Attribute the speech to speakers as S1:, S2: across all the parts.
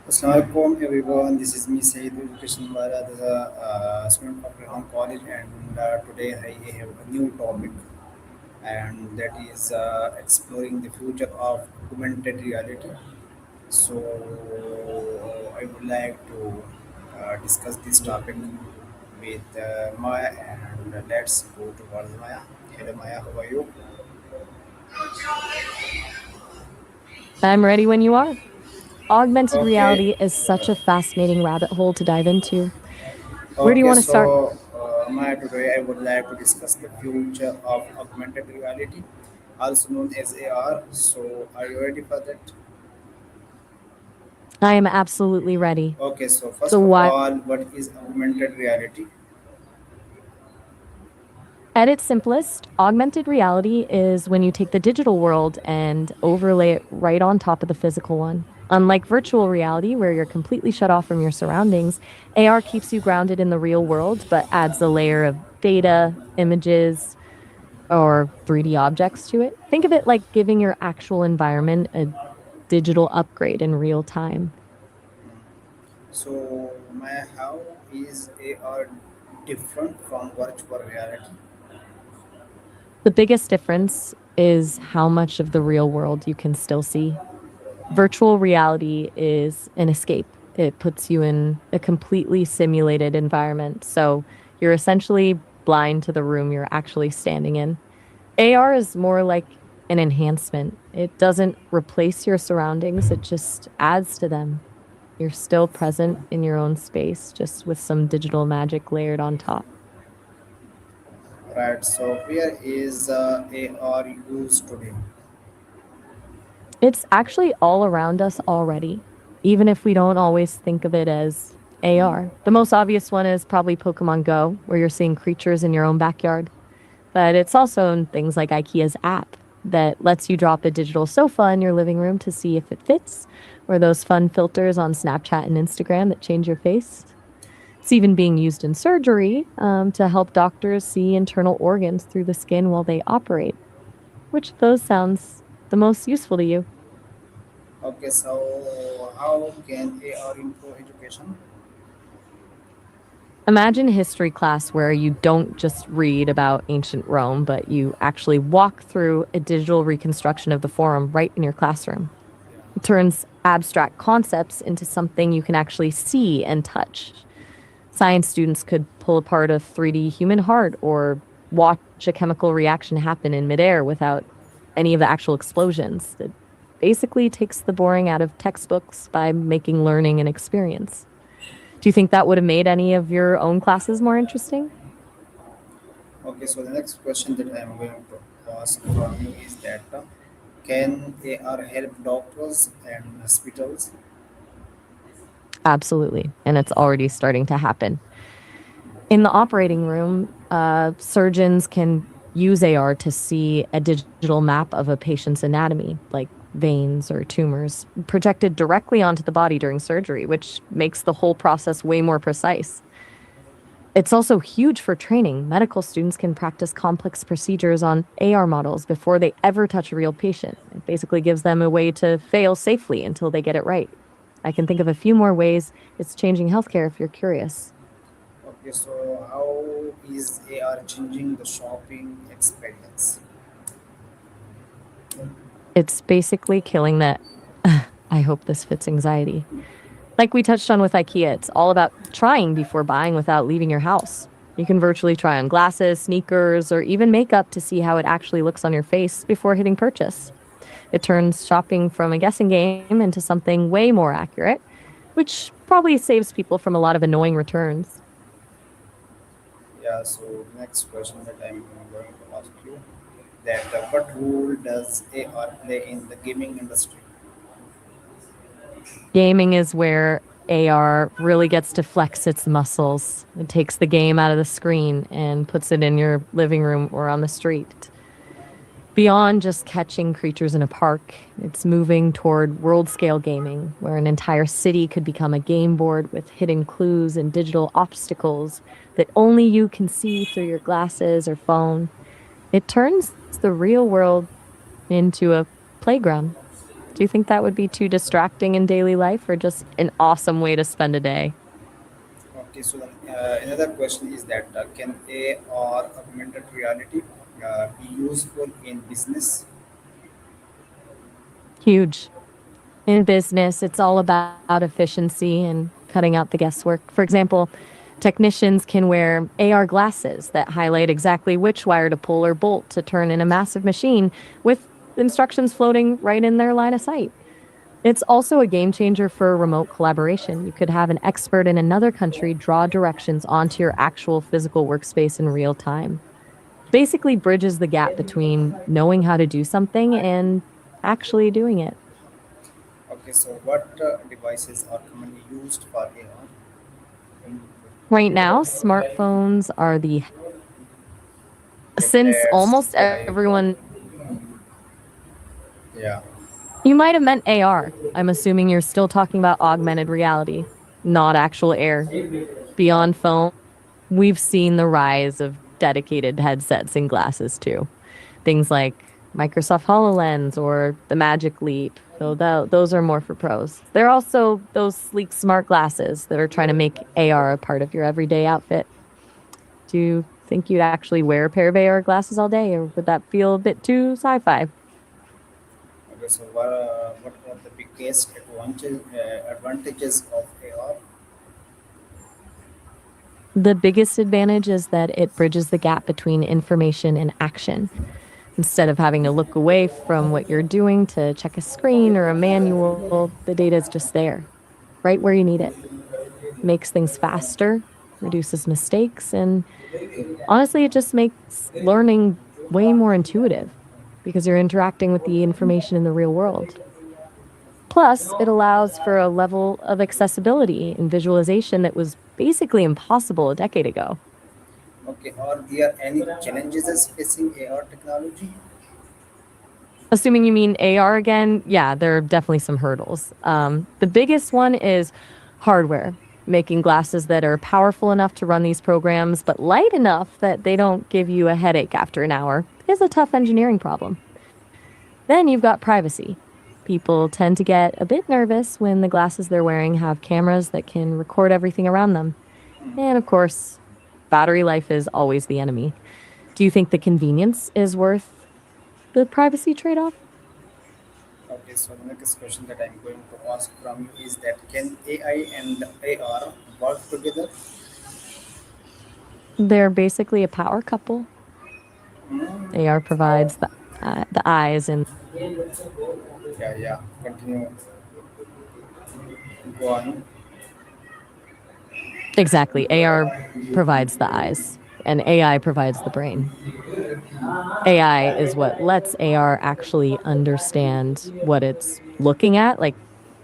S1: Assalamualaikum everyone. This is me Saeed Education Wala, the student of Reham College, and today I have a new topic, and that is exploring the future of augmented reality. So I would like to discuss this topic with Maya, and let's go towards Maya. Hello Maya, how are you?
S2: I'm ready when you are. Augmented
S1: Okay,
S2: reality is such a fascinating rabbit hole to dive into. Where do you
S1: Okay,
S2: want to start?
S1: so Maya, today I would like to discuss the future of augmented reality, also known as AR. So, are you ready for that?
S2: I am absolutely ready.
S1: Okay, so
S2: So,
S1: first of
S2: why?
S1: all, what is augmented reality?
S2: At its simplest, augmented reality is when you take the digital world and overlay it right on top of the physical one. Unlike virtual reality, where you're completely shut off from your surroundings, AR keeps you grounded in the real world, but adds a layer of data, images, or 3D objects to it. Think of it like giving your actual environment a digital upgrade in real time.
S1: So, Maya, how is AR different from virtual reality?
S2: The biggest difference is how much of the real world you can still see. Virtual reality is an escape. It puts you in a completely simulated environment. So you're essentially blind to the room you're actually standing in. AR is more like an enhancement. It doesn't replace your surroundings, it just adds to them. You're still present in your own space, just with some digital magic layered on top.
S1: Right. So, where is AR used today?
S2: It's actually all around us already, even if we don't always think of it as AR. The most obvious one is probably Pokemon Go, where you're seeing creatures in your own backyard. But it's also in things like IKEA's app that lets you drop a digital sofa in your living room to see if it fits, or those fun filters on Snapchat and Instagram that change your face. It's even being used in surgery to help doctors see internal organs through the skin while they operate. Which of those sounds the most useful to you?
S1: Okay, so how can AR improve education?
S2: Imagine a history class where you don't just read about ancient Rome, but you actually walk through a digital reconstruction of the Forum right in your classroom. It turns abstract concepts into something you can actually see and touch. Science students could pull apart a 3D human heart or watch a chemical reaction happen in midair without any of the actual explosions. It basically takes the boring out of textbooks by making learning an experience. Do you think that would have made any of your own classes more interesting?
S1: Okay, so the next question that I am going to ask from you is that can AR help doctors and hospitals?
S2: Absolutely. And it's already starting to happen. In the operating room, surgeons can use AR to see a digital map of a patient's anatomy, like veins or tumors, projected directly onto the body during surgery, which makes the whole process way more precise. It's also huge for training. Medical students can practice complex procedures on AR models before they ever touch a real patient. It basically gives them a way to fail safely until they get it right. I can think of a few more ways it's changing healthcare if you're curious.
S1: Okay, so how is AR changing the shopping experience?
S2: It's basically killing that. I hope this fits anxiety. Like we touched on with IKEA, it's all about trying before buying without leaving your house. You can virtually try on glasses, sneakers, or even makeup to see how it actually looks on your face before hitting purchase. It turns shopping from a guessing game into something way more accurate, which probably saves people from a lot of annoying returns.
S1: Yeah, so the next question that I'm going to ask you that what role does AR play in the gaming industry?
S2: Gaming is where AR really gets to flex its muscles. It takes the game out of the screen and puts it in your living room or on the street. Beyond just catching creatures in a park, it's moving toward world scale gaming, where an entire city could become a game board with hidden clues and digital obstacles that only you can see through your glasses or phone. It turns the real world into a playground. Do you think that would be too distracting in daily life or just an awesome way to spend a day?
S1: Okay, so another question is that can AR augmented reality be useful in business?
S2: Huge. In business, it's all about efficiency and cutting out the guesswork. For example, technicians can wear AR glasses that highlight exactly which wire to pull or bolt to turn in a massive machine with instructions floating right in their line of sight. It's also a game changer for remote collaboration. You could have an expert in another country draw directions onto your actual physical workspace in real time. Basically bridges the gap between knowing how to do something and actually doing it.
S1: Okay, so what devices are commonly used for AR?
S2: Right now, smartphones are the since
S1: Tablets,
S2: almost
S1: like
S2: everyone
S1: yeah.
S2: you might have meant AR. I'm assuming you're still talking about augmented reality, not actual air. Beyond phone, we've seen the rise of dedicated headsets and glasses too. Things like Microsoft HoloLens or the Magic Leap. So those are more for pros. There are also those sleek smart glasses that are trying to make AR a part of your everyday outfit. Do you think you'd actually wear a pair of AR glasses all day, or would that feel a bit too sci-fi?
S1: Okay, so what are the biggest advantages of AR?
S2: The biggest advantage is that it bridges the gap between information and action. Instead of having to look away from what you're doing to check a screen or a manual, the data is just there, right where you need it. Makes things faster, reduces mistakes, and honestly, it just makes learning way more intuitive because you're interacting with the information in the real world. Plus, it allows for a level of accessibility and visualization that was basically impossible a decade ago.
S1: Okay, are there any challenges facing AR technology?
S2: Assuming you mean AR again, yeah, there are definitely some hurdles. The biggest one is hardware, making glasses that are powerful enough to run these programs, but light enough that they don't give you a headache after an hour, is a tough engineering problem. Then you've got privacy. People tend to get a bit nervous when the glasses they're wearing have cameras that can record everything around them. And of course, battery life is always the enemy. Do you think the convenience is worth the privacy trade off?
S1: Okay, so the next question that I'm going to ask from you is that can AI and AR work together?
S2: They're basically a power couple. AR provides the eyes and
S1: Yeah, yeah. Continue. Go on.
S2: exactly AR provides the eyes and AI provides the brain. AI is what lets AR actually understand what it's looking at, like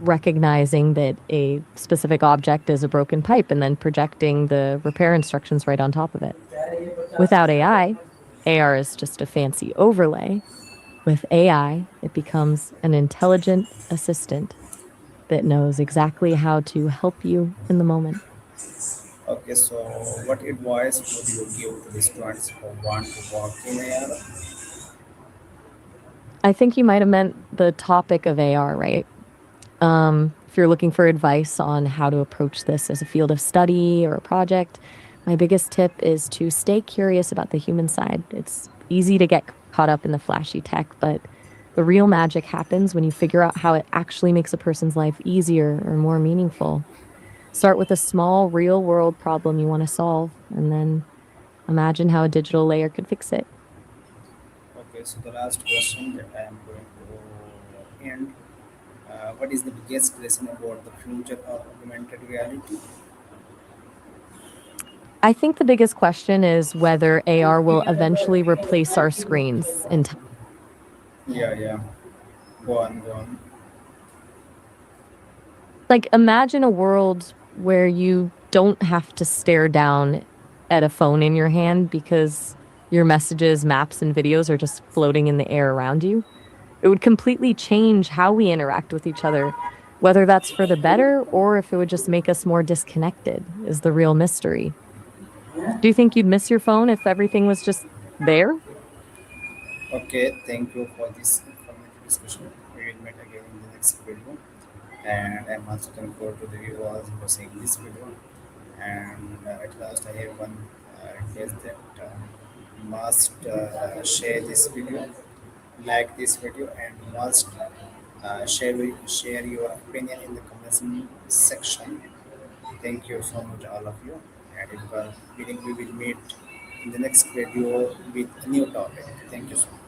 S2: recognizing that a specific object is a broken pipe and then projecting the repair instructions right on top of it. Without AI, AR is just a fancy overlay. With AI, it becomes an intelligent assistant that knows exactly how to help you in the moment.
S1: Okay, so what advice would you give to the students who want to work in AR?
S2: I think you might have meant the topic of AR, right? If you're looking for advice on how to approach this as a field of study or a project, my biggest tip is to stay curious about the human side. It's easy to get caught up in the flashy tech, but the real magic happens when you figure out how it actually makes a person's life easier or more meaningful. Start with a small, real world problem you want to solve, and then imagine how a digital layer could fix it.
S1: Okay, so the last question that I am going to end. What is the biggest lesson about the future of augmented reality?
S2: I think the biggest question is whether AR will eventually replace our screens entirely.
S1: Yeah, yeah. Go on, go on.
S2: Like, imagine a world where you don't have to stare down at a phone in your hand because your messages, maps, and videos are just floating in the air around you. It would completely change how we interact with each other. Whether that's for the better or if it would just make us more disconnected is the real mystery. Do you think you'd miss your phone if everything was just there?
S1: Okay, thank you for this informative discussion. We will meet again in And I'm also thankful to the viewers for seeing this video. And at last, I have one request that must share this video, like this video, and must share your opinion in the comment section. Thank you so much, all of you. And if we will meet in the next video with a new topic. Thank you so much.